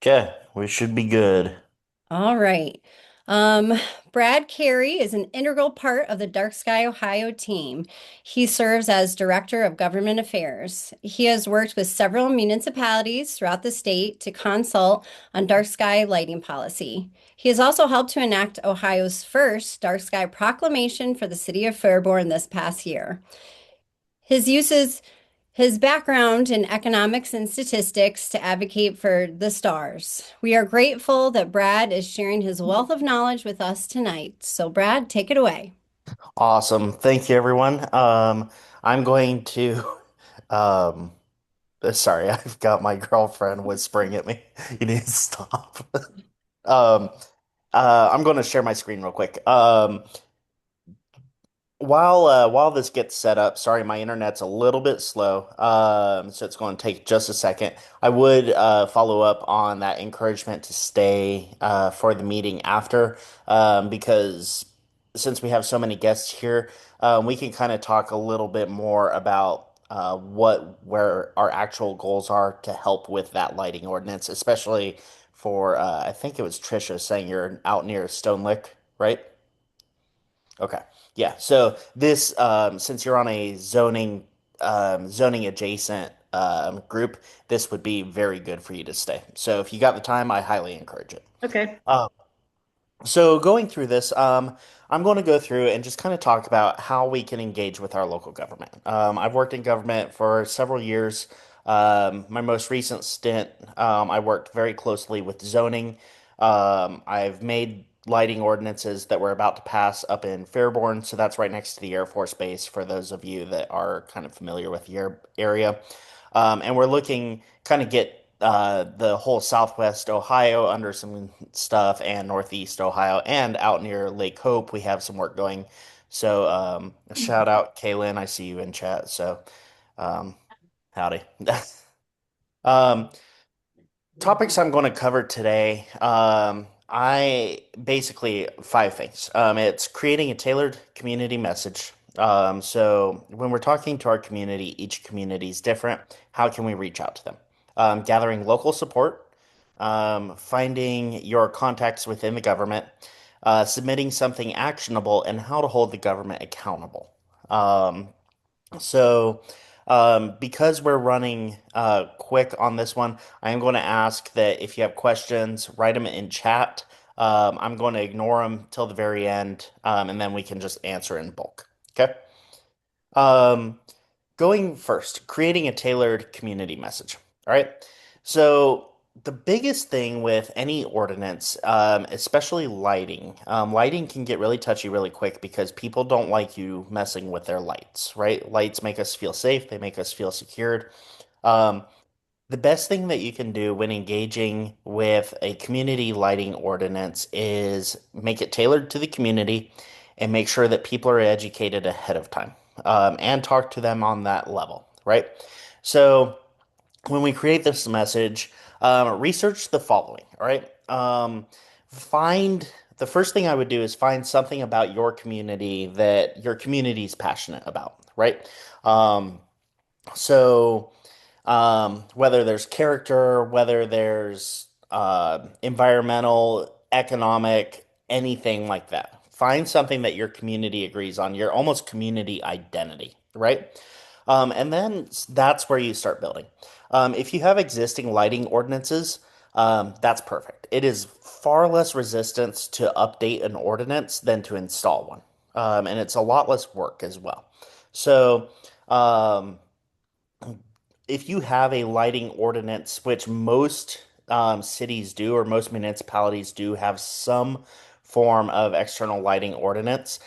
Okay, we should be good. All right. Um, Brad Carey is an integral part of the Dark Sky Ohio team. He serves as Director of Government Affairs. He has worked with several municipalities throughout the state to consult on dark sky lighting policy. He has also helped to enact Ohio's first dark sky proclamation for the city of Fairborn this past year. His uses his background in economics and statistics to advocate for the stars. We are grateful that Brad is sharing his wealth of knowledge with us tonight. So, Brad, take it away. Awesome. Thank you, everyone. I'm going to, um, sorry, I've got my girlfriend whispering at me. You need to stop. Um, I'm going to share my screen real quick. While this gets set up, sorry, my internet's a little bit slow, so it's going to take just a second. I would follow up on that encouragement to stay for the meeting after, because since we have so many guests here, we can kind of talk a little bit more about where our actual goals are to help with that lighting ordinance, especially for I think it was Trisha saying you're out near Stone Lick, right? Okay. Yeah. So this, since you're on a zoning adjacent group, this would be very good for you to stay. So if you got the time, I highly encourage it. Okay. Um, so going through this, I'm going to go through and just kind of talk about how we can engage with our local government. I've worked in government for several years. My most recent stint, I worked very closely with zoning. I've made lighting ordinances that we're about to pass up in Fairborn, so that's right next to the Air Force Base for those of you that are kind of familiar with the area. And we're looking kind of get the whole Southwest Ohio under some stuff and Northeast Ohio and out near Lake Hope. We have some work going. So shout out Kaylin. I see you in chat. So um, howdy. Um, Topics I'm going to cover today. I basically five things. It's creating a tailored community message. So when we're talking to our community, each community is different. How can we reach out to them? Gathering local support, finding your contacts within the government, submitting something actionable, and how to hold the government accountable. Um, so, because we're running quick on this one, I am going to ask that if you have questions, write them in chat. I'm going to ignore them till the very end, and then we can just answer in bulk. Okay. Um, Going first, creating a tailored community message. All right. So the biggest thing with any ordinance, especially lighting, lighting can get really touchy really quick because people don't like you messing with their lights, right? Lights make us feel safe, they make us feel secured. Um, the best thing that you can do when engaging with a community lighting ordinance is make it tailored to the community and make sure that people are educated ahead of time, and talk to them on that level, right? So when we create this message, research the following, all right? Find the first thing I would do is find something about your community that your community is passionate about, right? Um, so whether there's character, whether there's environmental, economic, anything like that. Find something that your community agrees on, your almost community identity, right? And then that's where you start building. If you have existing lighting ordinances, that's perfect. It is far less resistance to update an ordinance than to install one. And it's a lot less work as well. So, um, if you have a lighting ordinance, which most cities do or most municipalities do have some form of external lighting ordinance,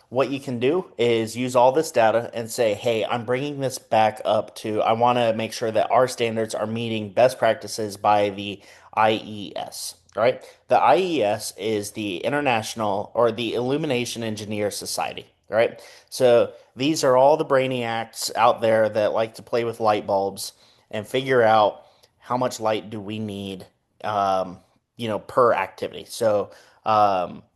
what you can do is use all this data and say, hey, I'm bringing this back up to, I want to make sure that our standards are meeting best practices by the IES. All right. The IES is the International or the Illumination Engineer Society. All right. So these are all the brainiacs out there that like to play with light bulbs and figure out how much light do we need, um, per activity. So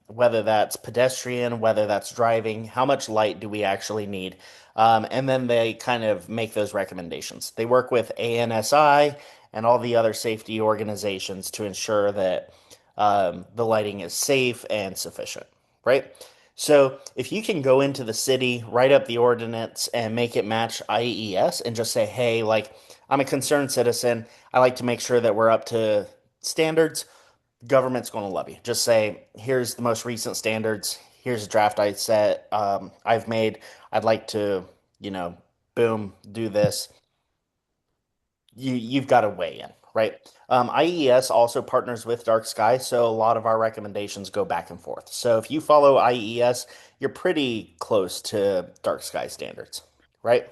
whether that's pedestrian, whether that's driving, how much light do we actually need? And then they kind of make those recommendations. They work with ANSI and all the other safety organizations to ensure that the lighting is safe and sufficient, right? So if you can go into the city, write up the ordinance, and make it match IES, and just say, hey, like, I'm a concerned citizen. I like to make sure that we're up to standards. Government's going to love you. Just say, here's the most recent standards. Here's a draft I've made. I'd like to, you know, boom, do this. You've got to weigh in, right? IES also partners with Dark Sky, so a lot of our recommendations go back and forth. So if you follow IES, you're pretty close to Dark Sky standards, right?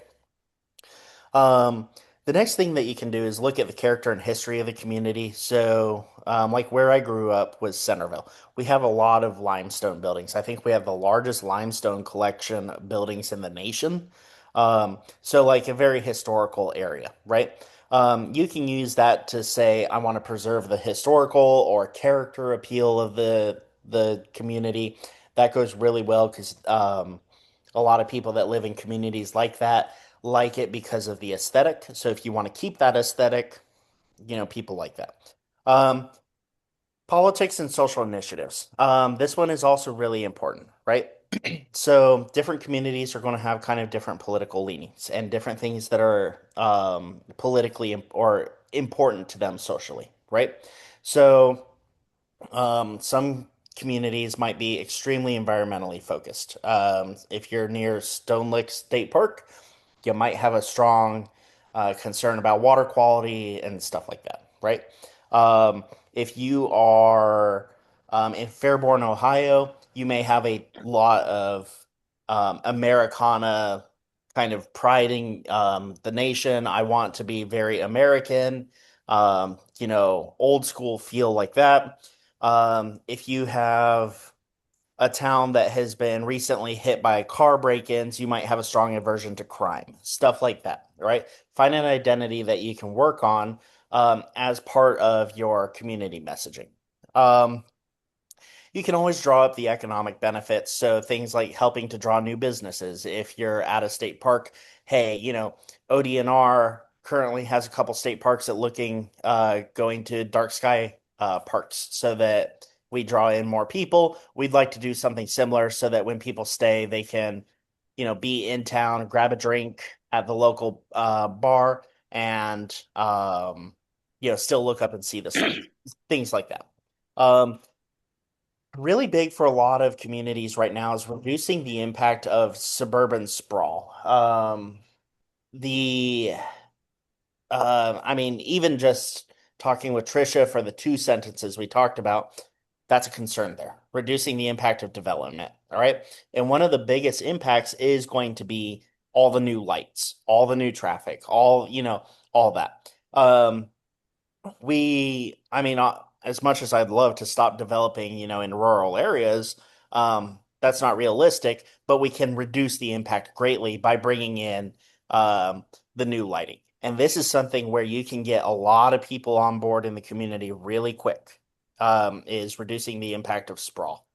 Um, the next thing that you can do is look at the character and history of the community. So, like where I grew up was Centerville. We have a lot of limestone buildings. I think we have the largest limestone collection of buildings in the nation. So like a very historical area, right? You can use that to say, I want to preserve the historical or character appeal of the community. That goes really well because a lot of people that live in communities like that like it because of the aesthetic. So if you want to keep that aesthetic, people like that. Um, Politics and social initiatives. This one is also really important, right? So different communities are going to have kind of different political leanings and different things that are politically or important to them socially, right? So some communities might be extremely environmentally focused. If you're near Stone Lick State Park, you might have a strong concern about water quality and stuff like that, right? If you are in Fairborn, Ohio, you may have a lot of Americana kind of priding the nation. I want to be very American, old school feel like that. If you have a town that has been recently hit by car break-ins, you might have a strong aversion to crime, stuff like that, right? Find an identity that you can work on as part of your community messaging. Um, you can always draw up the economic benefits. So things like helping to draw new businesses. If you're at a state park, hey, ODNR currently has a couple state parks that looking going to dark sky parks so that we draw in more people. We'd like to do something similar so that when people stay, they can, be in town, grab a drink at the local bar, and still look up and see the stars, things like that. Um, Really big for a lot of communities right now is reducing the impact of suburban sprawl. The I mean, even just talking with Trisha for the two sentences we talked about, that's a concern there. Reducing the impact of development. All right. And one of the biggest impacts is going to be all the new lights, all the new traffic, all that. I mean, as much as I'd love to stop developing, in rural areas, that's not realistic, but we can reduce the impact greatly by bringing in the new lighting. And this is something where you can get a lot of people on board in the community really quick, is reducing the impact of sprawl.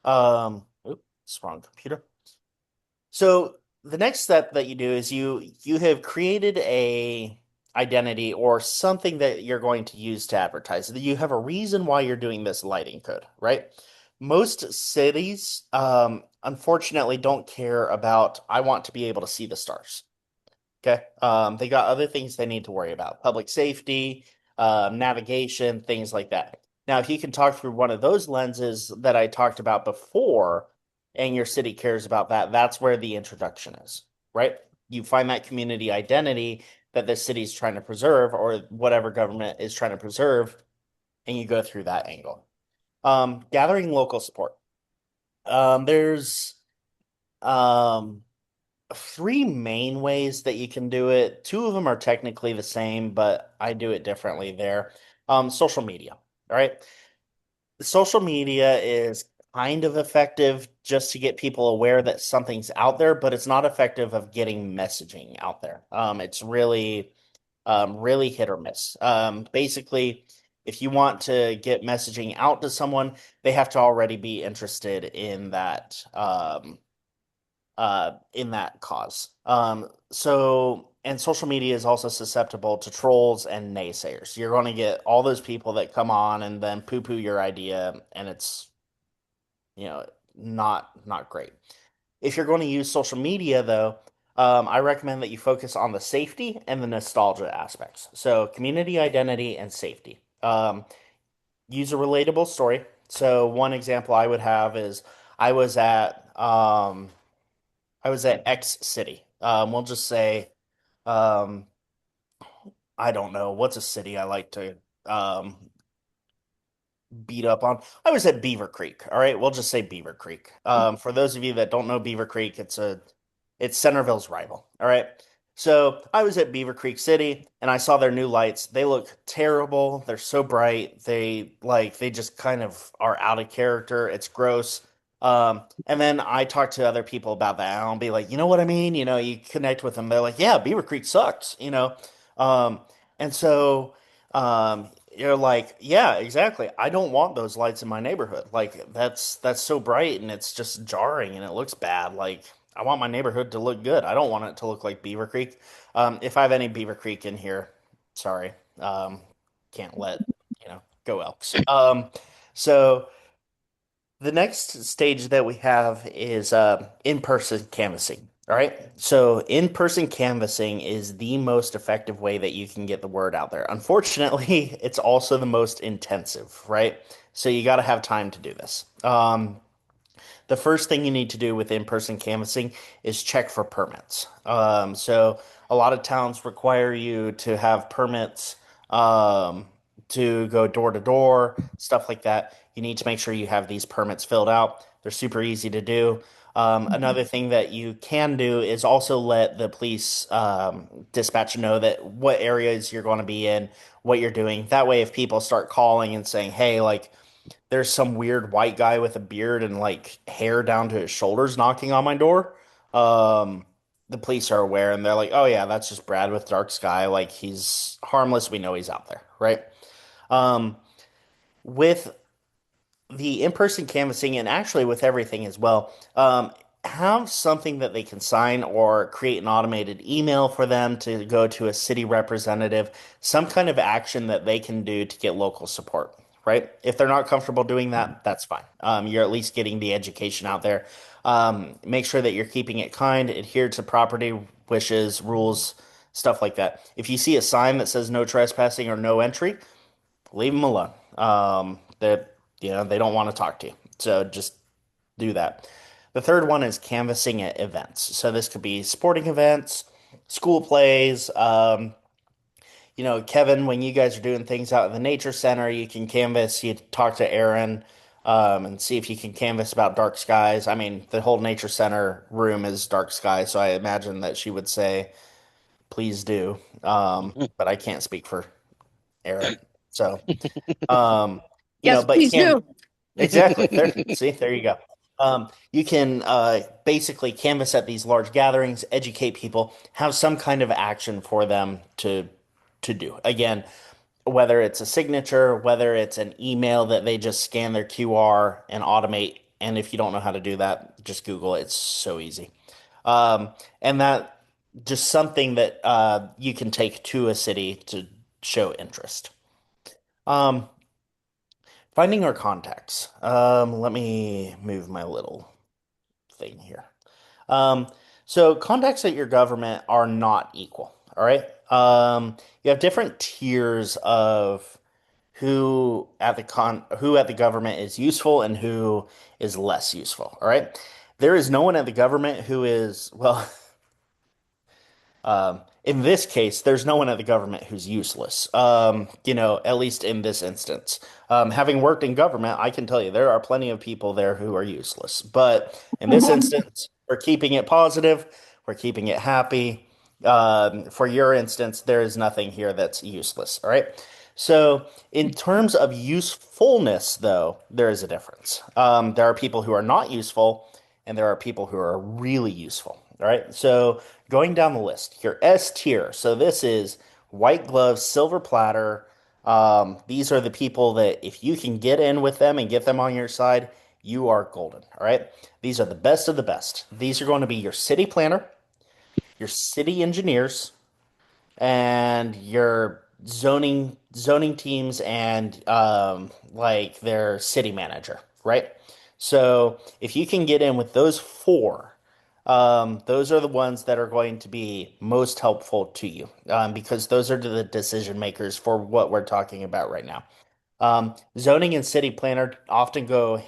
Oops, wrong computer. So the next step that you do is you have created a identity or something that you're going to use to advertise. You have a reason why you're doing this lighting code, right? Most cities, unfortunately, don't care about, I want to be able to see the stars. Okay. They got other things they need to worry about, public safety, navigation, things like that. Now, if you can talk through one of those lenses that I talked about before, and your city cares about that, that's where the introduction is, right? You find that community identity that the city's trying to preserve or whatever government is trying to preserve, and you go through that angle. Gathering local support. There's um, three main ways that you can do it. Two of them are technically the same, but I do it differently there. Social media. All right. Social media is kind of effective just to get people aware that something's out there, but it's not effective of getting messaging out there. It's really hit or miss. Basically, if you want to get messaging out to someone, they have to already be interested in that cause. So and social media is also susceptible to trolls and naysayers. You're going to get all those people that come on and then poo-poo your idea, and it's, you know, not great. If you're going to use social media, though, I recommend that you focus on the safety and the nostalgia aspects. So, community identity and safety. Use a relatable story. So, one example I would have is I was at um, I was at X city. We'll just say um, I don't know what's a city I like to um, beat up on. I was at Beaver Creek. All right, we'll just say Beaver Creek. For those of you that don't know Beaver Creek, it's Centerville's rival. All right. So I was at Beaver Creek City and I saw their new lights. They look terrible. They're so bright. They just kind of are out of character. It's gross. And then I talk to other people about that. I'll be like, you know what I mean? You know, you connect with them. They're like, yeah, Beaver Creek sucks, you know. Um, and so you're like, yeah, exactly. I don't want those lights in my neighborhood. Like that's so bright and it's just jarring and it looks bad. Like I want my neighborhood to look good. I don't want it to look like Beaver Creek. If I have any Beaver Creek in here, sorry. Can't let, go Elks. So the next stage that we have is in-person canvassing. All right. So in-person canvassing is the most effective way that you can get the word out there. Unfortunately, it's also the most intensive, right? So you got to have time to do this. The first thing you need to do with in-person canvassing is check for permits. So a lot of towns require you to have permits um, to go door to door, stuff like that. You need to make sure you have these permits filled out. They're super easy to do. Another thing that you can do is also let the police dispatch know that what areas you're going to be in, what you're doing. That way, if people start calling and saying, "Hey, like," there's some weird white guy with a beard and like hair down to his shoulders knocking on my door. Um, the police are aware and they're like, oh yeah, that's just Brad with dark sky. Like he's harmless. We know he's out there, right? Um, with the in-person canvassing and actually with everything as well, have something that they can sign or create an automated email for them to go to a city representative, some kind of action that they can do to get local support, right? If they're not comfortable doing that, that's fine. You're at least getting the education out there. Make sure that you're keeping it kind, adhere to property wishes, rules, stuff like that. If you see a sign that says no trespassing or no entry, leave them alone. They don't want to talk to you. So just do that. The third one is canvassing at events. So this could be sporting events, school plays. Kevin, when you guys are doing things out in the nature center, you can canvass. You talk to Aaron, and see if you can canvass about dark skies. I mean, the whole nature center room is dark sky, so I imagine that she would say, "Please do." But I can't speak for Aaron. So, um, Yes, but please can do. exactly there. See, there you go. You can basically canvas at these large gatherings, educate people, have some kind of action for them to do. Again, whether it's a signature, whether it's an email that they just scan their QR and automate. And if you don't know how to do that, just Google it. It's so easy. And that just something that you can take to a city to show interest. Um, Finding our contacts. Let me move my little thing here. Um, so contacts at your government are not equal. All right. You have different tiers of who at the government is useful and who is less useful. All right. There is no one at the government who is, well, in this case, there's no one at the government who's useless. At least in this instance. Having worked in government, I can tell you there are plenty of people there who are useless. But in this instance, we're keeping it positive, we're keeping it happy. For your instance, there is nothing here that's useless. All right. So, in terms of usefulness, though, there is a difference. There are people who are not useful, and there are people who are really useful. All right. So, going down the list, your S tier. So, this is white gloves, silver platter. These are the people that if you can get in with them and get them on your side, you are golden. All right. These are the best of the best. These are going to be your city planner, your city engineers, and your zoning teams and like their city manager, right? So if you can get in with those four, those are the ones that are going to be most helpful to you because those are the decision makers for what we're talking about right now. Zoning and city planner often go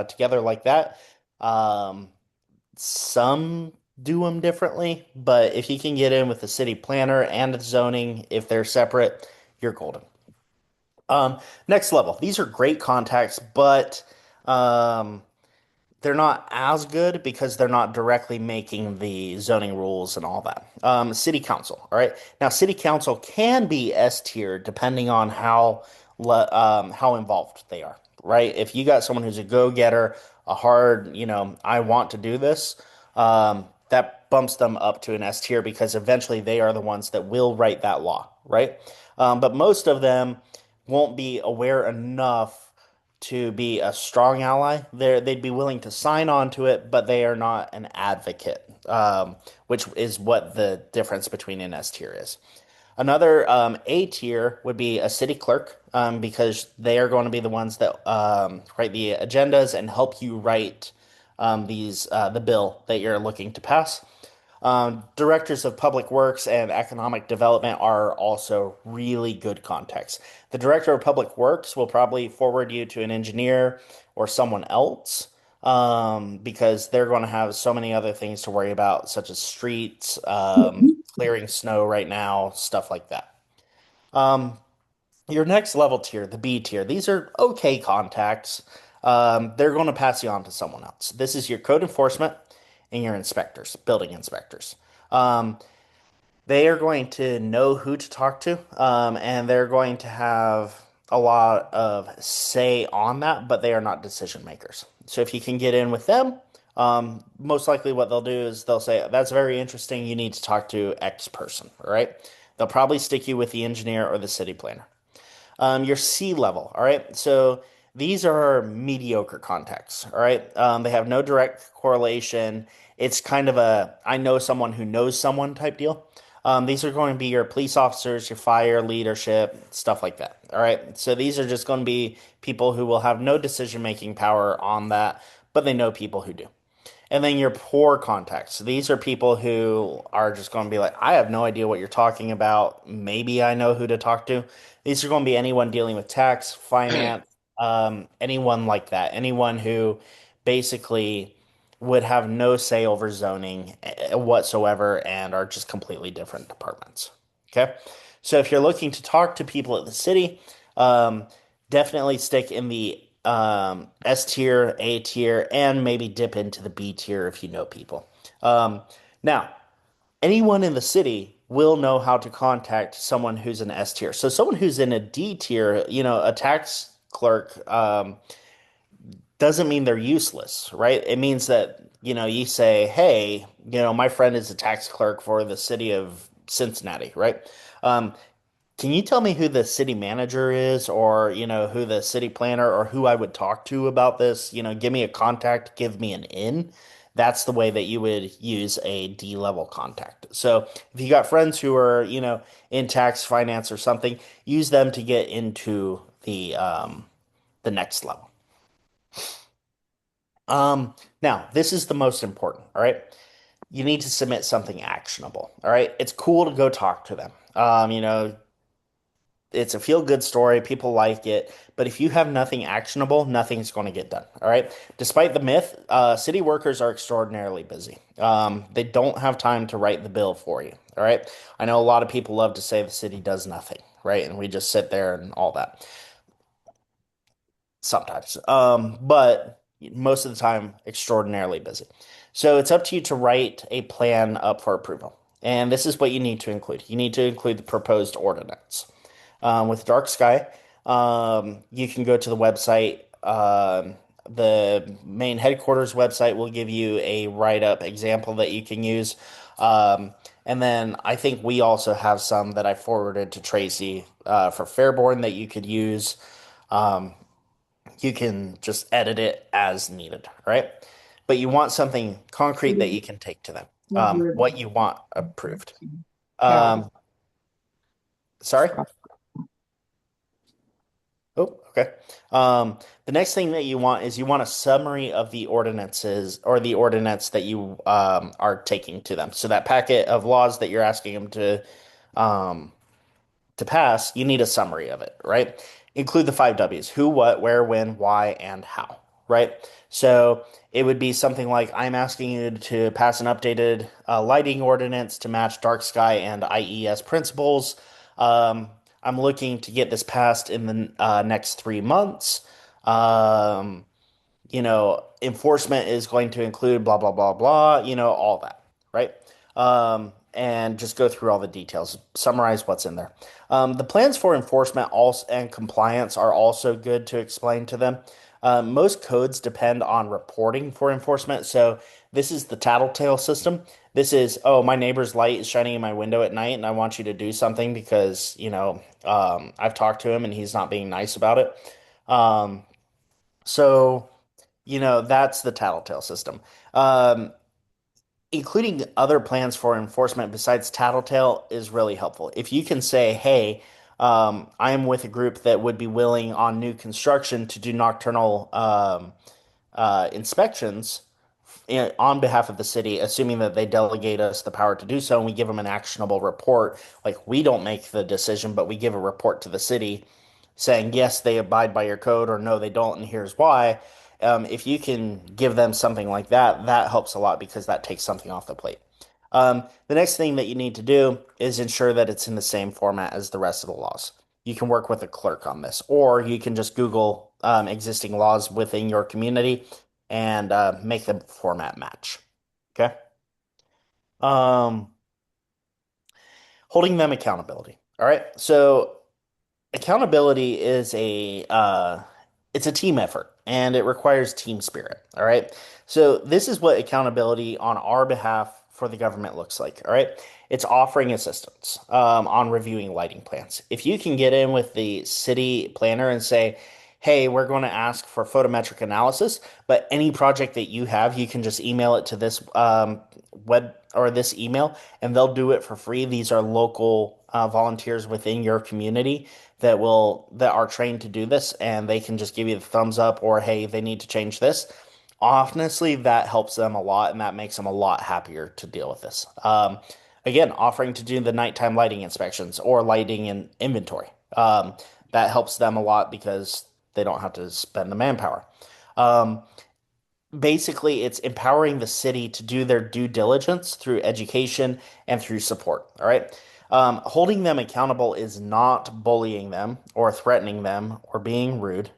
together like that. Um, some do them differently, but if you can get in with the city planner and the zoning, if they're separate, you're golden. Next level. These are great contacts, but um, they're not as good because they're not directly making the zoning rules and all that. City council, all right. Now, city council can be S tier depending on how involved they are, right? If you got someone who's a go-getter, a hard, I want to do this, that bumps them up to an S tier because eventually they are the ones that will write that law, right? But most of them won't be aware enough to be a strong ally. They'd be willing to sign on to it, but they are not an advocate, which is what the difference between an S tier is. Another A tier would be a city clerk because they are going to be the ones that write the agendas and help you write the bill that you're looking to pass. Directors of Public Works and Economic Development are also really good contacts. The Director of Public Works will probably forward you to an engineer or someone else because they're going to have so many other things to worry about, such as streets, clearing snow right now, stuff like that. Um, your next level tier, the B tier, these are okay contacts. They're going to pass you on to someone else. This is your code enforcement and your inspectors, building inspectors. Um, they are going to know who to talk to, and they're going to have a lot of say on that, but they are not decision makers. So if you can get in with them, most likely what they'll do is they'll say, "That's very interesting. You need to talk to X person," right? They'll probably stick you with the engineer or the city planner. Your sea level, all right? So these are mediocre contacts, all right? They have no direct correlation. It's kind of a I know someone who knows someone type deal. These are going to be your police officers, your fire leadership, stuff like that. All right. So these are just going to be people who will have no decision-making power on that, but they know people who do. And then your poor contacts. These are people who are just going to be like, I have no idea what you're talking about. Maybe I know who to talk to. These are going to be anyone dealing with tax, finance, anyone like that. Anyone who basically would have no say over zoning whatsoever and are just completely different departments. Okay. So if you're looking to talk to people at the city, um, definitely stick in the S tier, A tier, and maybe dip into the B tier if you know people. Um, Now, anyone in the city will know how to contact someone who's an S tier. So someone who's in a D tier, a tax clerk, doesn't mean they're useless, right? It means that, you say, hey, my friend is a tax clerk for the city of Cincinnati, right? Um, can you tell me who the city manager is or, who the city planner or who I would talk to about this? Give me a contact, give me an in. That's the way that you would use a D level contact. So if you got friends who are, in tax finance or something, use them to get into the next level. Now this is the most important, all right? You need to submit something actionable, all right? It's cool to go talk to them. It's a feel-good story. People like it. But if you have nothing actionable, nothing's going to get done. All right. Despite the myth, city workers are extraordinarily busy. They don't have time to write the bill for you. All right. I know a lot of people love to say the city does nothing, right? And we just sit there and all that sometimes. But most of the time, extraordinarily busy. So it's up to you to write a plan up for approval. And this is what you need to include. You need to include the proposed ordinance. With Dark Sky, you can go to the website. The main headquarters website will give you a write-up example that you can use. And then I think we also have some that I forwarded to Tracy for Fairborn that you could use. You can just edit it as needed, right? But you want something concrete that you can take to them, what you want approved. Yeah. Um, Sorry? Oh, okay. The next thing that you want is you want a summary of the ordinances or the ordinance that you are taking to them. So that packet of laws that you're asking them um, to pass, you need a summary of it, right? Include the five W's: who, what, where, when, why, and how, right? So it would be something like I'm asking you to pass an updated lighting ordinance to match dark sky and IES principles. Um, I'm looking to get this passed in the next 3 months. Um, Enforcement is going to include blah, blah, blah, blah, all that, right? And just go through all the details, summarize what's in there. The plans for enforcement also and compliance are also good to explain to them. Most codes depend on reporting for enforcement. So this is the tattletale system. This is, oh, my neighbor's light is shining in my window at night, and I want you to do something because, I've talked to him and he's not being nice about it. Um, so that's the tattletale system. Um, Including other plans for enforcement besides tattletale is really helpful. If you can say, hey, I am with a group that would be willing on new construction to do nocturnal inspections on behalf of the city, assuming that they delegate us the power to do so, and we give them an actionable report. Like we don't make the decision, but we give a report to the city saying, yes, they abide by your code, or no, they don't, and here's why. If you can give them something like that, that helps a lot because that takes something off the plate. The next thing that you need to do is ensure that it's in the same format as the rest of the laws. You can work with a clerk on this, or you can just Google existing laws within your community and make the format match. Okay. Um, Holding them accountability. All right. So accountability is it's a team effort and it requires team spirit. All right. So this is what accountability on our behalf for the government looks like. All right. It's offering assistance on reviewing lighting plans. If you can get in with the city planner and say, hey, we're going to ask for photometric analysis, but any project that you have, you can just email it to this web or this email and they'll do it for free. These are local volunteers within your community that are trained to do this and they can just give you the thumbs up or hey, they need to change this. Honestly, that helps them a lot and that makes them a lot happier to deal with this. Again, offering to do the nighttime lighting inspections or lighting and inventory. That helps them a lot because they don't have to spend the manpower. Um, Basically, it's empowering the city to do their due diligence through education and through support. All right. Holding them accountable is not bullying them or threatening them or being rude.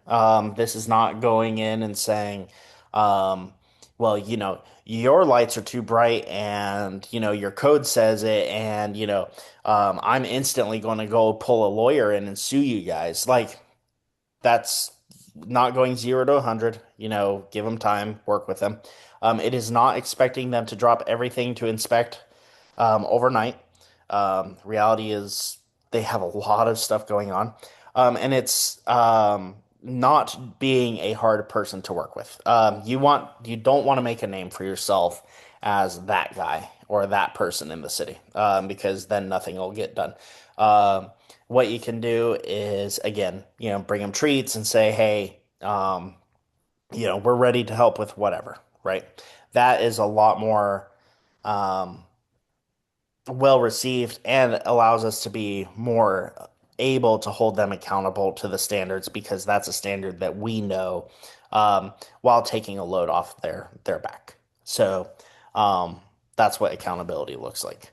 This is not going in and saying, um, well, your lights are too bright and, your code says it. And, I'm instantly going to go pull a lawyer in and sue you guys. Like, that's not going 0 to 100. Give them time, work with them. It is not expecting them to drop everything to inspect overnight. Reality is they have a lot of stuff going on, and it's not being a hard person to work with. You don't want to make a name for yourself as that guy or that person in the city, because then nothing will get done. What you can do is again, bring them treats and say, hey, we're ready to help with whatever, right? That is a lot more um, well received and allows us to be more able to hold them accountable to the standards because that's a standard that we know while taking a load off their back. So um, that's what accountability looks like.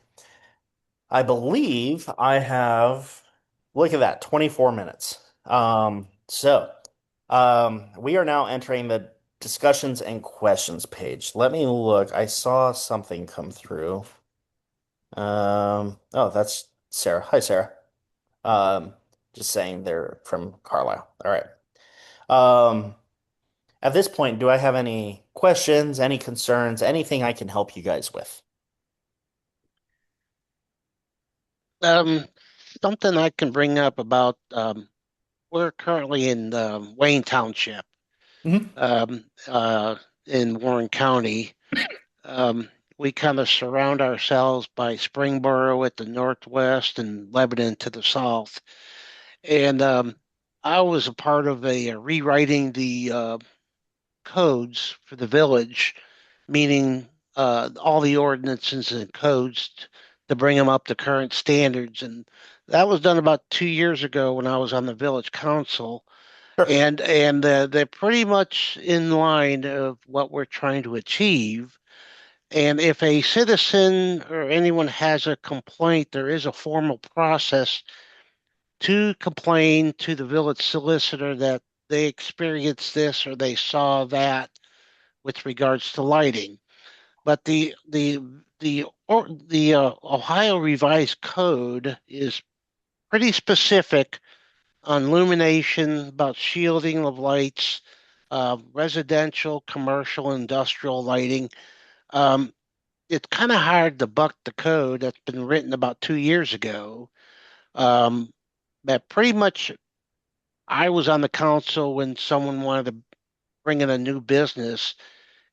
I believe I have, look at that, 24 minutes. We are now entering the discussions and questions page. Let me look. I saw something come through. Oh, that's Sarah. Hi, Sarah. Um, just saying they're from Carlisle. All right. Um, at this point, do I have any questions, any concerns, anything I can help you guys with? Um, Something I can bring up about we're currently in Wayne Township Mhm. um, uh, in Warren County. Um, we kind of surround ourselves by Springboro at the northwest and Lebanon to the south. And I was a part of a rewriting the codes for the village, meaning all the ordinances and codes to bring them up to current standards. And that was done about 2 years ago when I was on the village council. Sure. And they're pretty much in line of what we're trying to achieve. And if a citizen or anyone has a complaint, there is a formal process to complain to the village solicitor that they experienced this or they saw that with regards to lighting. But the Ohio Revised Code is pretty specific on illumination, about shielding of lights, residential, commercial, industrial lighting. Um, it's kind of hard to buck the code that's been written about 2 years ago. Um, that pretty much I was on the council when someone wanted to bring in a new business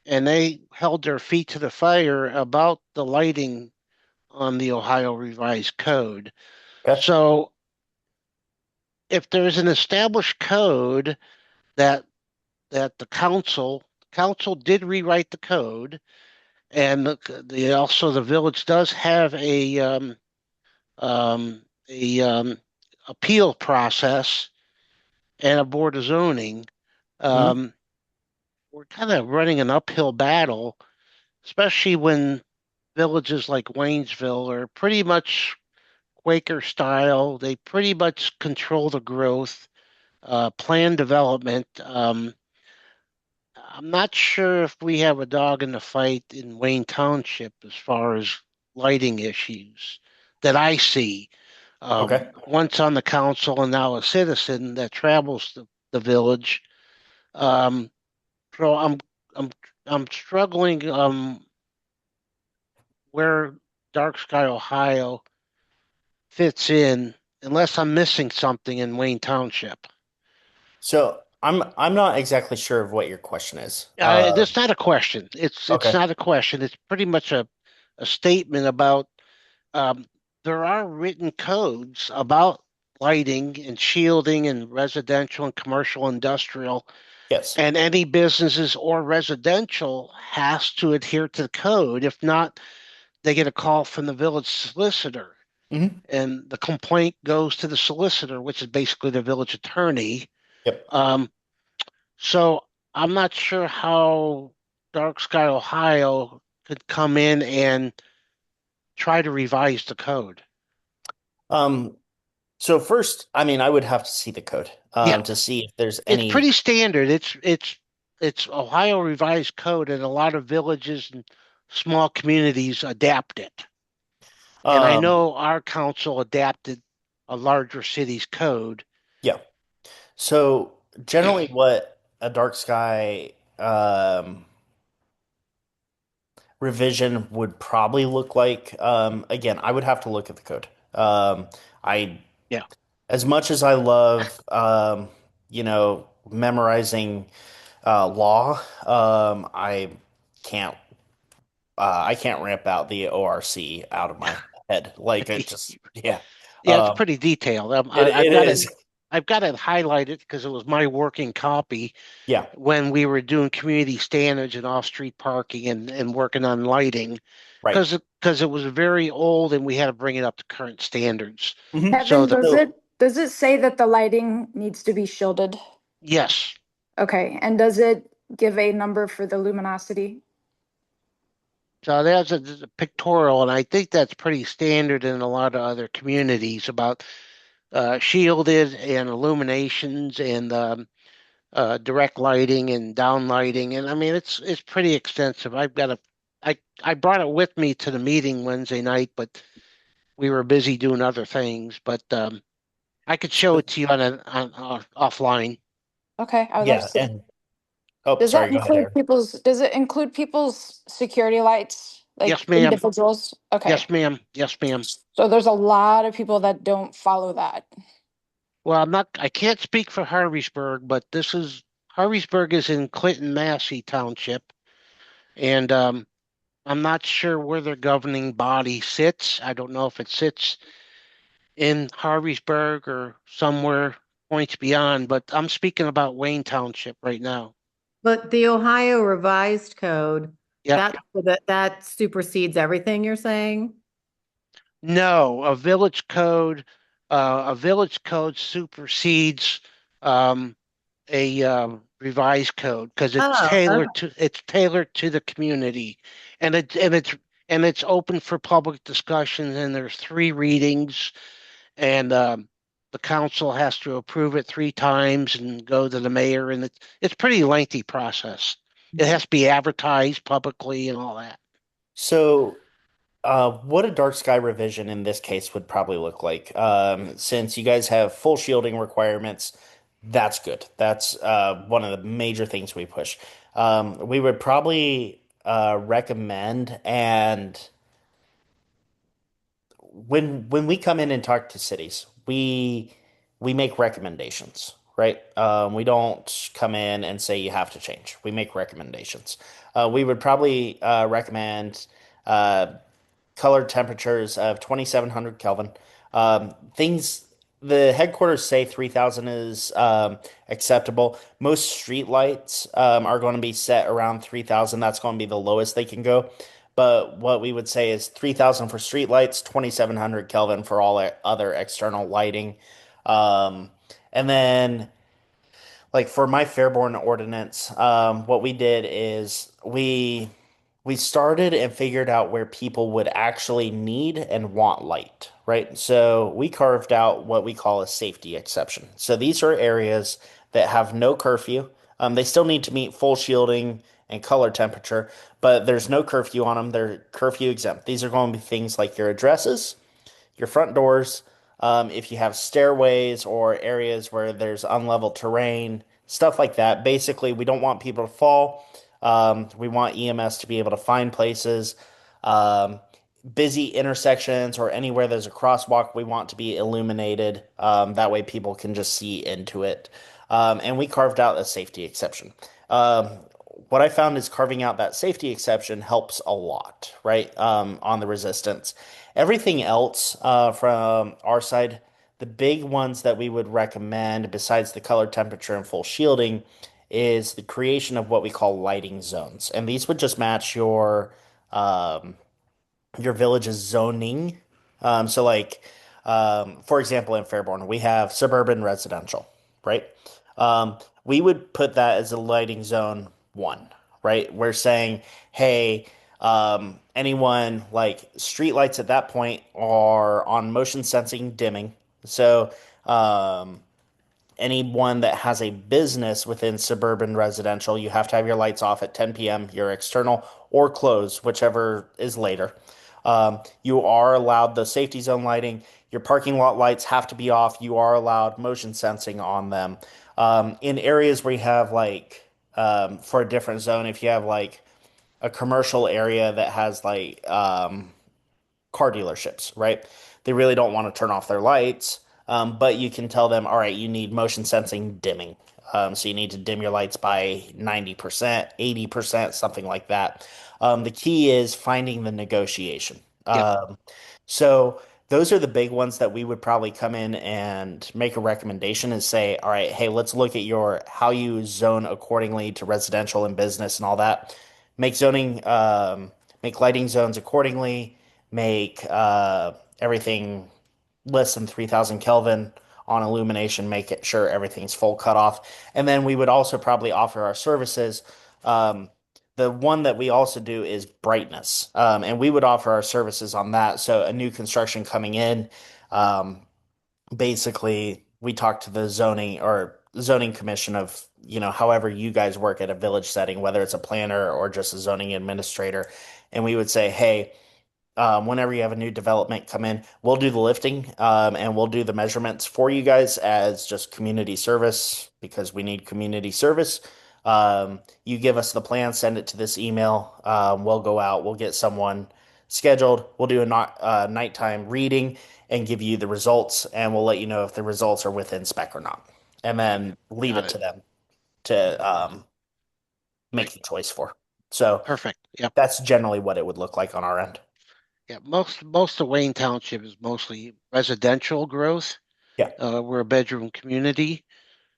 and they held their feet to the fire about the lighting on the Ohio Revised Code. Okay. So if there's an established code that the council did rewrite the code, and also the village does have um, a appeal process and a board of zoning. Hmm. Um, we're kind of running an uphill battle, especially when villages like Waynesville are pretty much Quaker style. They pretty much control the growth, plan development. I'm not sure if we have a dog in the fight in Wayne Township as far as lighting issues that I see. Okay. Once on the council and now a citizen that travels the village. Um, so I'm I'm struggling where Dark Sky, Ohio fits in, unless I'm missing something in Wayne Township. So I'm not exactly sure of what your question is. That's not a question. It's Okay. not a question. It's pretty much a statement about um, there are written codes about lighting and shielding and residential and commercial industrial, Yes. and any businesses or residential has to adhere to the code. If not, they get a call from the village solicitor, Hmm. and the complaint goes to the solicitor, which is basically the village attorney. Yep. Um, so I'm not sure how Dark Sky, Ohio could come in and try to revise the code. Um, so first, I mean, I would have to see the code Yeah, to see if there's it's any. pretty standard. It's Ohio Revised Code, and a lot of villages and small communities adapt it. And I Um, know our council adapted a larger city's code. yeah. So generally, what a dark sky revision would probably look like. Again, I would have to look at the code. I Yeah, as much as I love, memorizing law, can't I can't ramp out the ORC out of my head. Like it just, yeah. yeah, it's Um, pretty detailed. it is. I've got it highlighted because it was my working copy Yeah, when we were doing community standards and off-street parking and working on lighting, right. because it was very old and we had to bring it up to current standards. Hmm. So Kevin, the So, does it say that the lighting needs to be shielded? yes, Okay, and does it give a number for the luminosity? so there's a pictorial, and I think that's pretty standard in a lot of other communities about shielded and illuminations and direct lighting and down lighting. And I mean, it's pretty extensive. I brought it with me to the meeting Wednesday night, but we were busy doing other things. But I could show it to you on offline. Okay, I would love to yeah, see. and oh, sorry, go ahead, Aaron. Does it include people's security lights, like Yes, ma'am. individuals? Okay, Yes, ma'am. Yes, ma'am. so there's a lot of people that don't follow that. Well, I can't speak for Harveysburg, but Harveysburg is in Clinton, Massey Township. And I'm not sure where their governing body sits. I don't know if it sits in Harveysburg or somewhere points beyond, but I'm speaking about Wayne Township right now. But the Ohio Revised Code, Yep. that supersedes everything you're saying? No, a village code supersedes um, a revised code because Oh, okay. it's tailored to the community, and it's open for public discussion. And there's three readings, and the council has to approve it three times and go to the mayor, and it's pretty lengthy process. It has to be advertised publicly and all that. So, what a dark sky revision in this case would probably look like. Since you guys have full shielding requirements, that's good. That's one of the major things we push. We would probably recommend, and when we come in and talk to cities, we make recommendations, right? We don't come in and say you have to change. We make recommendations. We would probably recommend uh, color temperatures of 2700 Kelvin. Things the headquarters say 3000 is acceptable. Most street lights are going to be set around 3000. That's going to be the lowest they can go. But what we would say is 3000 for street lights, 2700 Kelvin for all other external lighting. Um, and then like for my Fairborn ordinance, what we did is we started and figured out where people would actually need and want light, right? So we carved out what we call a safety exception. So these are areas that have no curfew. They still need to meet full shielding and color temperature, but there's no curfew on them. They're curfew exempt. These are going to be things like your addresses, your front doors, if you have stairways or areas where there's unlevel terrain, stuff like that. Basically, we don't want people to fall. We want EMS to be able to find places. Um, Busy intersections or anywhere there's a crosswalk, we want to be illuminated. That way, people can just see into it. And we carved out a safety exception. Um, what I found is carving out that safety exception helps a lot, right? On the resistance. Everything else from our side, the big ones that we would recommend, besides the color temperature and full shielding, is the creation of what we call lighting zones. And these would just match um, your village's zoning. For example, in Fairborn, we have suburban residential, right? We would put that as a lighting zone one, right? We're saying, hey, anyone like street lights at that point are on motion sensing dimming. So, anyone that has a business within suburban residential, you have to have your lights off at 10 p.m., your external or close, whichever is later. You are allowed the safety zone lighting. Your parking lot lights have to be off. You are allowed motion sensing on them. In areas where you have for a different zone, if you have like a commercial area that has car dealerships, right? They really don't want to turn off their lights, but you can tell them, all right, you need motion sensing dimming. So you need to dim your lights by 90%, 80%, something like that. The key is finding the negotiation. Yep. So those are the big ones that we would probably come in and make a recommendation and say, all right, hey, let's look at your how you zone accordingly to residential and business and all that. Make zoning, make lighting zones accordingly, make everything less than 3000 Kelvin on illumination, make it sure everything's full cutoff. And then we would also probably offer our services. Um, the one that we also do is brightness. And we would offer our services on that. So a new construction coming in, um, basically we talk to the zoning commission of, however you guys work at a village setting, whether it's a planner or just a zoning administrator. And we would say, hey, whenever you have a new development come in, we'll do the lifting, and we'll do the measurements for you guys as just community service because we need community service. You give us the plan, send it to this email. We'll go out, we'll get someone scheduled. We'll do a nighttime reading and give you the results, and we'll let you know if the results are within spec or not, and then leave Got it it. to them to make the choice for. So Perfect. Yep. that's generally what it would look like on our end. Yeah. Most of Wayne Township is mostly residential growth. Yeah, We're a bedroom community.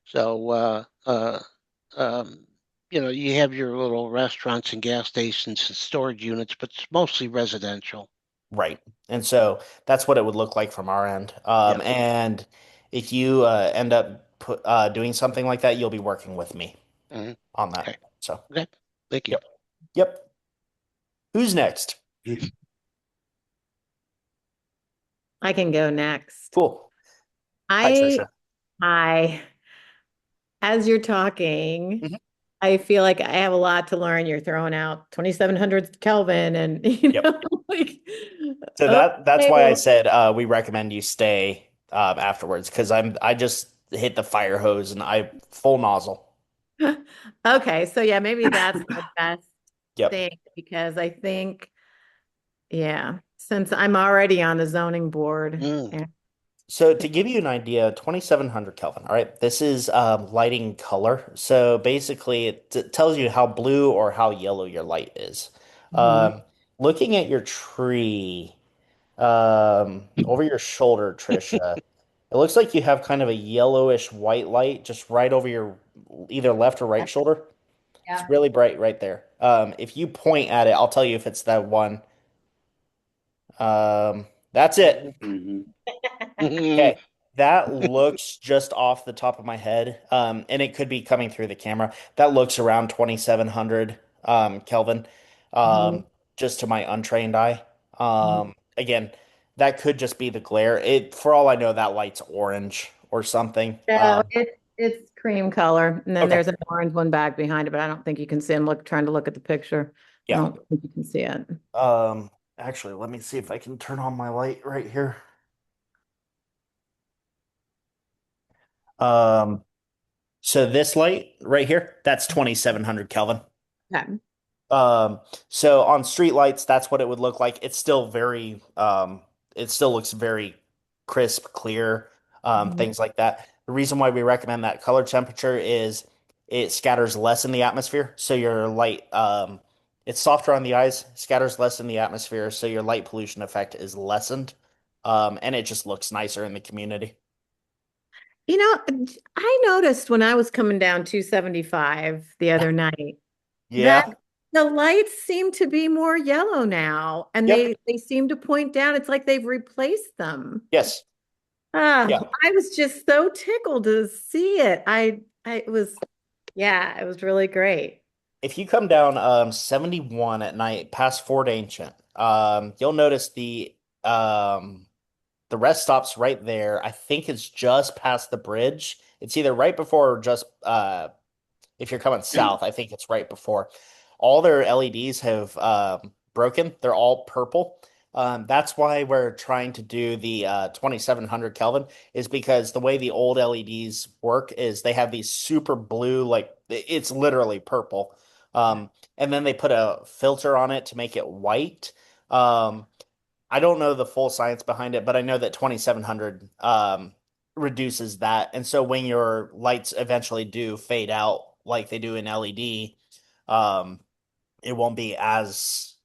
So, um, you have your little restaurants and gas stations and storage units, but it's mostly residential. right. And so that's what it would look like from our end. Yep. And if you end up doing something like that, you'll be working with me Mhm. on that. Okay. So, Okay. Thank you. yep. Yep. Who's next? I can go next. Cool. Hi, I, Trisha. I, as you're talking, Mhm. I feel like I have a lot to learn. You're throwing out 2700 Kelvin and, Yep. like, So that's okay, why I well, said we recommend you stay afterwards because I just hit the fire hose and I full nozzle. okay. So yeah, maybe that's the best Yep. thing because I think, yeah, since I'm already on the zoning board. Mm. And So to give you an idea, 2700 Kelvin. All right, this is lighting color. So basically, it tells you how blue or how yellow your light is. Mhm. Looking at your tree over your shoulder, Trisha, it looks like you have kind of a yellowish white light just right over your either left or right shoulder. It's Yeah. really bright right there. If you point at it, I'll tell you if it's that one. That's it. Okay. That looks just off the top of my head. And it could be coming through the camera. That looks around 2700 Kelvin. Mhm. Just to my untrained eye. Mhm. Again, that could just be the glare. It for all I know, that light's orange or something. No, it's cream color, and then Okay. there's an orange one back behind it, but I don't think you can see. I'm trying to look at the picture. I Yeah. don't think you can see it. Actually, let me see if I can turn on my light right here. Um, so this light right here, that's 2700 Kelvin. Okay. Um, so on street lights, that's what it would look like. It's still very, it still looks very crisp, clear, Mhm. things like that. The reason why we recommend that color temperature is it scatters less in the atmosphere. So your light, it's softer on the eyes, scatters less in the atmosphere. So your light pollution effect is lessened. And it just looks nicer in the community. I noticed when I was coming down 275 the other night that Yeah. the lights seem to be more yellow now, and Yep. they seem to point down. It's like they've replaced them. Yes. Yeah. I was just so tickled to see it. It was, yeah, it was really great. If you come down 71 at night past Fort Ancient, you'll notice the rest stop's right there. I think it's just past the bridge. It's either right before or just if you're coming south, I think it's right before. All their LEDs have broken. They're all purple. That's why we're trying to do the 2700 Kelvin is because the way the old LEDs work is they have these super blue, like it's literally purple. And then they put a filter on it to make it white. Um, I don't know the full science behind it, but I know that 2700 reduces that. And so when your lights eventually do fade out like they do in LED, um, it won't be as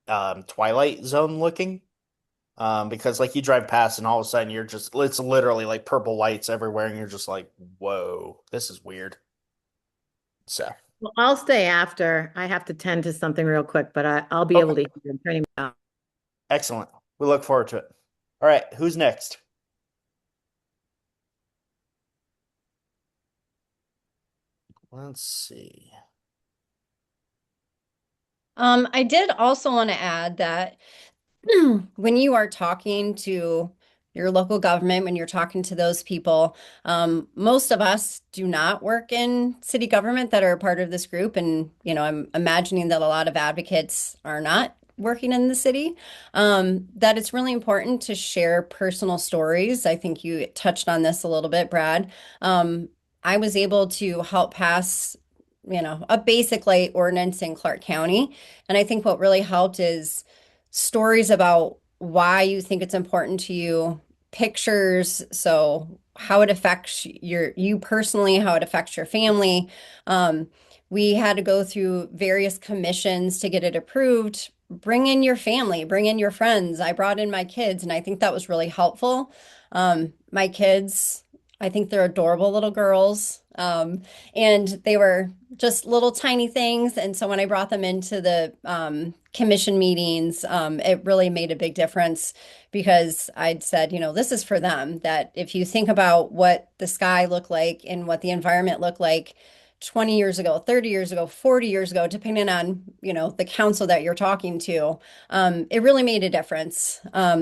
Twilight Zone looking. Because like you drive past and all of a sudden it's literally like purple lights everywhere and you're just like, whoa, this is weird. So, Well, I'll stay after. I have to tend to something real quick, but I'll be able okay, to hear him turning me on. excellent. We look forward to it. All right, who's next? Let's see. I did also want to add that when you are talking to your local government, when you're talking to those people, most of us do not work in city government that are a part of this group. And, I'm imagining that a lot of advocates are not working in the city. That it's really important to share personal stories. I think you touched on this a little bit, Brad. I was able to help pass, a basic light ordinance in Clark County. And I think what really helped is stories about why you think it's important to you pictures, so how it affects you personally, how it affects your family. Um, we had to go through various commissions to get it approved. Bring in your family, bring in your friends. I brought in my kids, and I think that was really helpful. My kids, I think they're adorable little girls. And they were just little tiny things. And so when I brought them into the commission meetings, it really made a big difference because I'd said, this is for them. That if you think about what the sky looked like and what the environment looked like 20 years ago, 30 years ago, 40 years ago, depending on, the council that you're talking to, it really made a difference.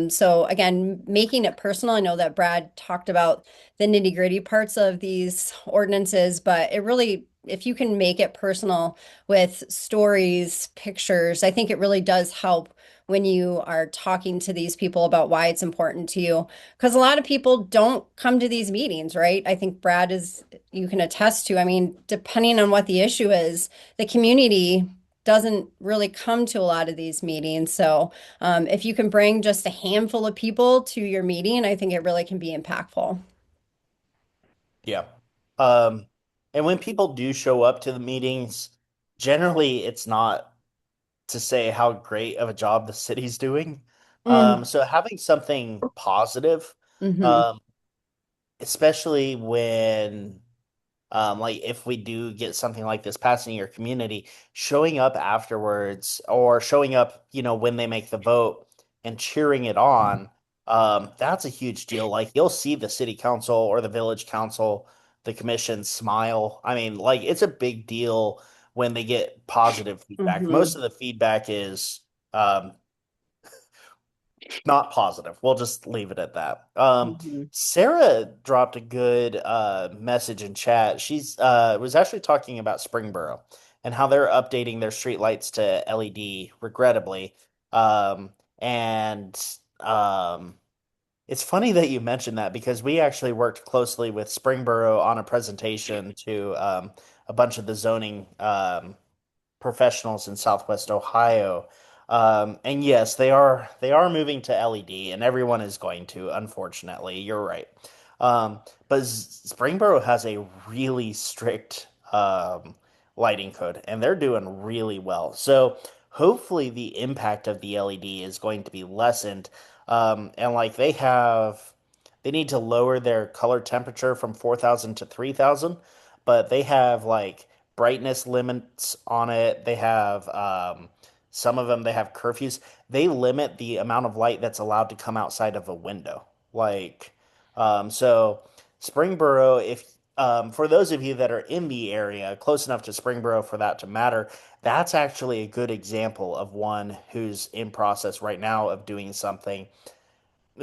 So again, making it personal. I know that Brad talked about the nitty-gritty parts of these ordinances, but it really, if you can make it personal with stories, pictures, I think it really does help when you are talking to these people about why it's important to you. Because a lot of people don't come to these meetings, right? I think Brad is, you can attest to, I mean, depending on what the issue is, the community doesn't really come to a lot of these meetings. So if you can bring just a handful of people to your meeting, I think it really can be impactful. Yeah. Um, and when people do show up to the meetings, generally it's not to say how great of a job the city's doing. Mm, So having something positive, hmm um, especially when like if we do get something like this passing in your community, showing up afterwards or showing up, when they make the vote and cheering it on, that's a huge deal. Like you'll see the city council or the village council, the commission smile. I mean, like it's a big deal when they get positive feedback. Most hmm of the feedback is um, not positive. We'll just leave it at that. hmm Sarah dropped a good message in chat. She's was actually talking about Springboro and how they're updating their street lights to LED, regrettably. And it's funny that you mentioned that because we actually worked closely with Springboro on a presentation to a bunch of the zoning professionals in Southwest Ohio. And yes, they are moving to LED, and everyone is going to. Unfortunately, you're right. But Springboro has a really strict lighting code, and they're doing really well. So hopefully, the impact of the LED is going to be lessened. And like they need to lower their color temperature from 4,000 to 3,000, but they have like brightness limits on it. They have some of them they have curfews. They limit the amount of light that's allowed to come outside of a window. Like so Springboro, if for those of you that are in the area close enough to Springboro for that to matter, that's actually a good example of one who's in process right now of doing something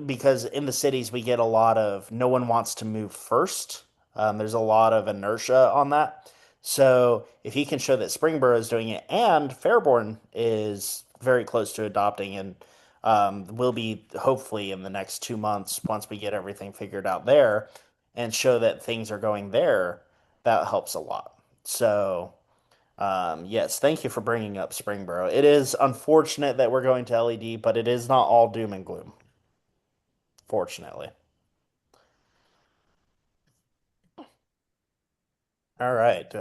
because in the cities we get a lot of no one wants to move first. There's a lot of inertia on that. So if you can show that Springboro is doing it and Fairborn is very close to adopting and will be hopefully in the next 2 months once we get everything figured out there and show that things are going there, that helps a lot. So yes, thank you for bringing up Springboro. It is unfortunate that we're going to LED, but it is not all doom and gloom, fortunately. All right.